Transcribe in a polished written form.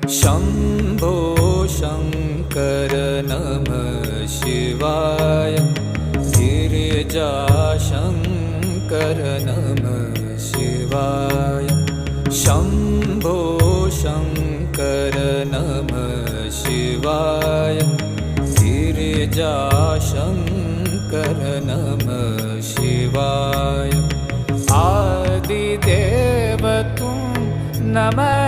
शम्भो शङ्कर नमः शिवाय। गिरिजाशङ्कर नमः शिवाय। शम्भो शङ्कर नमः शिवाय। गिरिजाशङ्कर नमः शिवाय। आदिदेव तुम नमः